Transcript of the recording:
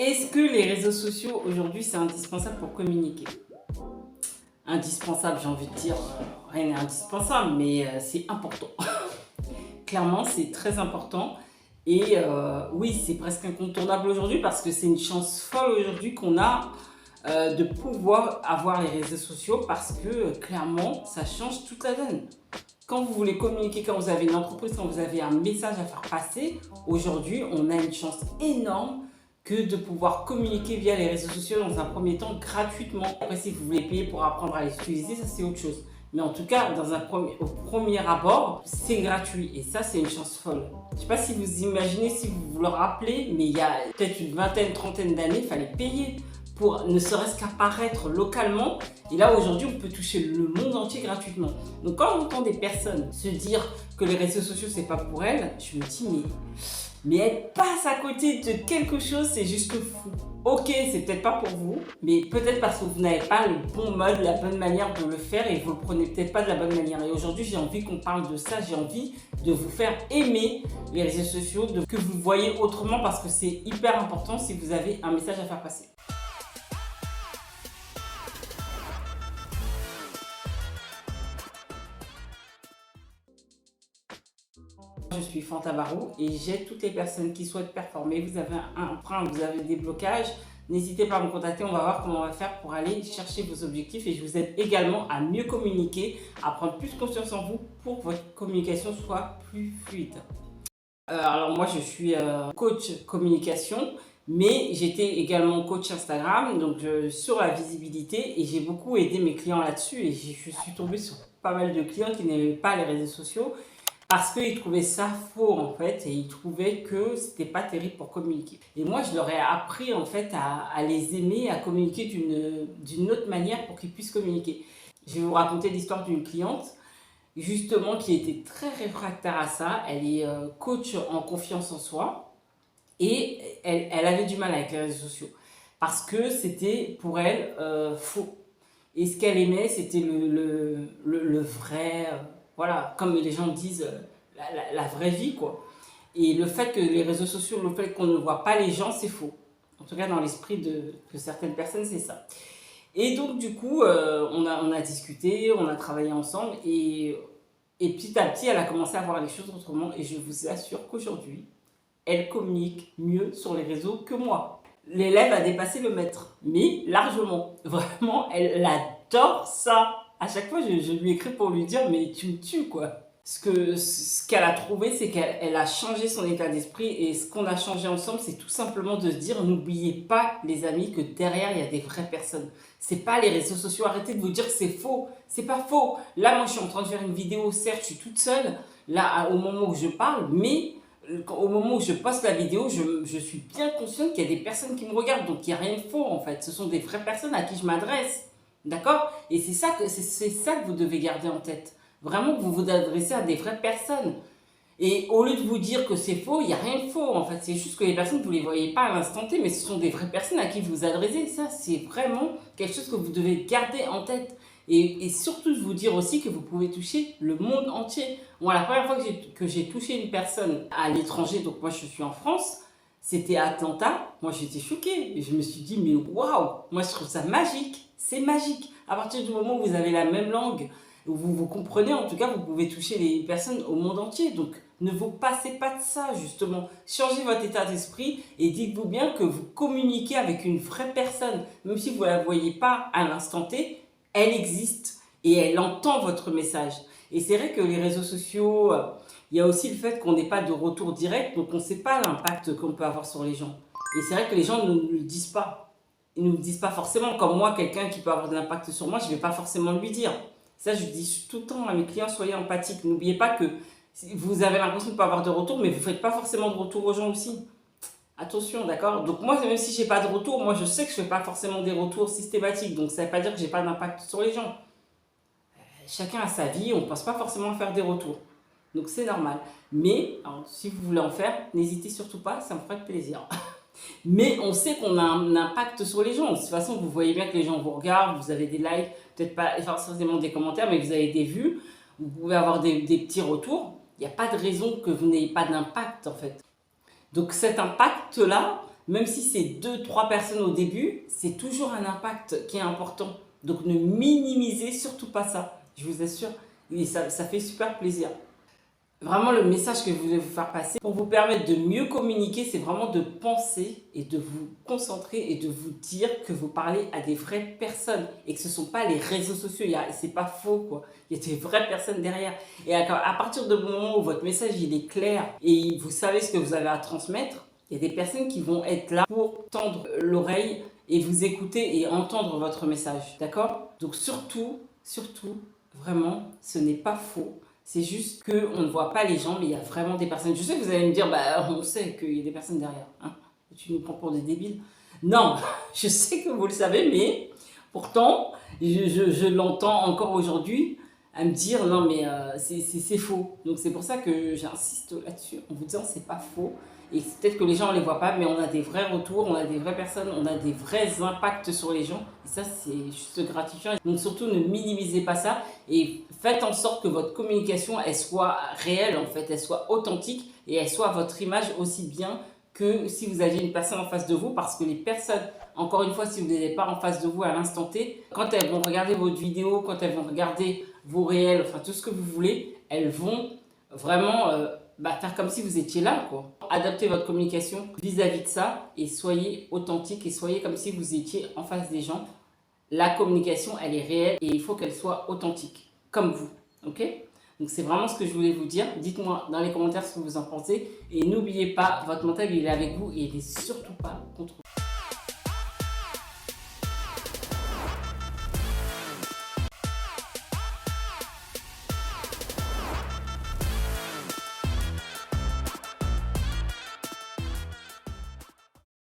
Est-ce que les réseaux sociaux aujourd'hui c'est indispensable pour communiquer? Indispensable, j'ai envie de dire, rien n'est indispensable, mais c'est important. Clairement, c'est très important. Et oui, c'est presque incontournable aujourd'hui parce que c'est une chance folle aujourd'hui qu'on a de pouvoir avoir les réseaux sociaux parce que clairement, ça change toute la donne. Quand vous voulez communiquer, quand vous avez une entreprise, quand vous avez un message à faire passer, aujourd'hui, on a une chance énorme que de pouvoir communiquer via les réseaux sociaux dans un premier temps gratuitement. Après, si vous voulez payer pour apprendre à les utiliser, ça c'est autre chose. Mais en tout cas, au premier abord, c'est gratuit et ça, c'est une chance folle. Je ne sais pas si vous imaginez, si vous vous le rappelez, mais il y a peut-être une vingtaine, trentaine d'années, il fallait payer pour ne serait-ce qu'apparaître localement. Et là, aujourd'hui, on peut toucher le monde entier gratuitement. Donc, quand on entend des personnes se dire que les réseaux sociaux, c'est pas pour elles, je me dis, mais elle passe à côté de quelque chose, c'est juste fou. Ok, c'est peut-être pas pour vous, mais peut-être parce que vous n'avez pas le bon mode, la bonne manière de le faire et vous le prenez peut-être pas de la bonne manière. Et aujourd'hui, j'ai envie qu'on parle de ça, j'ai envie de vous faire aimer les réseaux sociaux, que vous voyez autrement parce que c'est hyper important si vous avez un message à faire passer. Je suis Fanta Barou et j'aide toutes les personnes qui souhaitent performer. Vous avez un frein, vous avez des blocages, n'hésitez pas à me contacter, on va voir comment on va faire pour aller chercher vos objectifs et je vous aide également à mieux communiquer, à prendre plus confiance en vous pour que votre communication soit plus fluide. Alors moi je suis coach communication, mais j'étais également coach Instagram, donc sur la visibilité et j'ai beaucoup aidé mes clients là-dessus et je suis tombée sur pas mal de clients qui n'aimaient pas les réseaux sociaux parce qu'ils trouvaient ça faux en fait et ils trouvaient que c'était pas terrible pour communiquer. Et moi je leur ai appris en fait à les aimer, à communiquer d'une autre manière pour qu'ils puissent communiquer. Je vais vous raconter l'histoire d'une cliente justement qui était très réfractaire à ça. Elle est coach en confiance en soi et elle avait du mal avec les réseaux sociaux parce que c'était pour elle faux. Et ce qu'elle aimait, c'était le vrai, voilà, comme les gens disent, la vraie vie, quoi. Et le fait que les réseaux sociaux, le fait qu'on ne voit pas les gens, c'est faux. En tout cas, dans l'esprit de certaines personnes, c'est ça. Et donc, du coup, on a discuté, on a travaillé ensemble et petit à petit, elle a commencé à voir les choses autrement. Et je vous assure qu'aujourd'hui, elle communique mieux sur les réseaux que moi. L'élève a dépassé le maître, mais largement. Vraiment, elle adore ça. À chaque fois, je lui écris pour lui dire, mais tu me tues, quoi. Ce qu'elle a trouvé, c'est qu'elle a changé son état d'esprit et ce qu'on a changé ensemble, c'est tout simplement de se dire, n'oubliez pas, les amis, que derrière, il y a des vraies personnes. C'est pas les réseaux sociaux, arrêtez de vous dire que c'est faux. C'est pas faux. Là, moi, je suis en train de faire une vidéo, certes, je suis toute seule, là, au moment où je parle, mais au moment où je poste la vidéo, je suis bien consciente qu'il y a des personnes qui me regardent, donc il n'y a rien de faux en fait. Ce sont des vraies personnes à qui je m'adresse, d'accord? Et c'est ça que vous devez garder en tête. Vraiment que vous vous adressez à des vraies personnes. Et au lieu de vous dire que c'est faux, il n'y a rien de faux en fait. C'est juste que les personnes, vous ne les voyez pas à l'instant T, mais ce sont des vraies personnes à qui vous vous adressez. Ça, c'est vraiment quelque chose que vous devez garder en tête. Et surtout, de vous dire aussi que vous pouvez toucher le monde entier. Moi, la première fois que j'ai touché une personne à l'étranger, donc moi je suis en France, c'était à Atlanta. Moi j'étais choquée. Et je me suis dit, mais waouh, moi je trouve ça magique. C'est magique. À partir du moment où vous avez la même langue, où vous comprenez, en tout cas, vous pouvez toucher les personnes au monde entier. Donc ne vous passez pas de ça, justement. Changez votre état d'esprit et dites-vous bien que vous communiquez avec une vraie personne. Même si vous ne la voyez pas à l'instant T, elle existe et elle entend votre message. Et c'est vrai que les réseaux sociaux, il y a aussi le fait qu'on n'ait pas de retour direct, donc on ne sait pas l'impact qu'on peut avoir sur les gens. Et c'est vrai que les gens ne nous le disent pas. Ils ne nous le disent pas forcément. Comme moi, quelqu'un qui peut avoir de l'impact sur moi, je ne vais pas forcément lui dire. Ça, je dis tout le temps à mes clients, soyez empathiques. N'oubliez pas que vous avez l'impression de ne pas avoir de retour, mais vous ne faites pas forcément de retour aux gens aussi. Attention, d'accord? Donc moi, même si je n'ai pas de retour, moi je sais que je ne fais pas forcément des retours systématiques. Donc ça ne veut pas dire que je n'ai pas d'impact sur les gens. Chacun a sa vie, on ne pense pas forcément à faire des retours. Donc c'est normal. Mais alors, si vous voulez en faire, n'hésitez surtout pas, ça me ferait plaisir. Mais on sait qu'on a un impact sur les gens. De toute façon, vous voyez bien que les gens vous regardent, vous avez des likes, peut-être pas forcément des commentaires, mais vous avez des vues, vous pouvez avoir des petits retours. Il n'y a pas de raison que vous n'ayez pas d'impact en fait. Donc cet impact-là, Même si c'est 2-3 personnes au début, c'est toujours un impact qui est important. Donc ne minimisez surtout pas ça, je vous assure, et ça fait super plaisir. Vraiment, le message que je voulais vous faire passer, pour vous permettre de mieux communiquer, c'est vraiment de penser et de vous concentrer et de vous dire que vous parlez à des vraies personnes et que ce ne sont pas les réseaux sociaux. C'est pas faux, quoi. Il y a des vraies personnes derrière. Et à partir du moment où votre message il est clair et vous savez ce que vous avez à transmettre, il y a des personnes qui vont être là pour tendre l'oreille et vous écouter et entendre votre message. D'accord? Donc surtout, vraiment, ce n'est pas faux. C'est juste qu'on ne voit pas les gens, mais il y a vraiment des personnes. Je sais que vous allez me dire, bah, on sait qu'il y a des personnes derrière. Hein. Tu nous prends pour des débiles. Non, je sais que vous le savez, mais pourtant, je l'entends encore aujourd'hui à me dire, non, mais c'est faux. Donc c'est pour ça que j'insiste là-dessus, en vous disant, c'est pas faux. Et peut-être que les gens ne les voient pas, mais on a des vrais retours, on a des vraies personnes, on a des vrais impacts sur les gens. Et ça, c'est juste gratifiant. Donc surtout, ne minimisez pas ça et faites en sorte que votre communication, elle soit réelle, en fait, elle soit authentique et elle soit votre image aussi bien que si vous aviez une personne en face de vous. Parce que les personnes, encore une fois, si vous n'êtes pas en face de vous à l'instant T, quand elles vont regarder votre vidéo, quand elles vont regarder vos réels, enfin tout ce que vous voulez, elles vont vraiment faire comme si vous étiez là, quoi. Adaptez votre communication vis-à-vis de ça et soyez authentique et soyez comme si vous étiez en face des gens. La communication, elle est réelle et il faut qu'elle soit authentique, comme vous, ok? Donc c'est vraiment ce que je voulais vous dire. Dites-moi dans les commentaires ce que vous en pensez et n'oubliez pas, votre mental il est avec vous et il n'est surtout pas contre vous.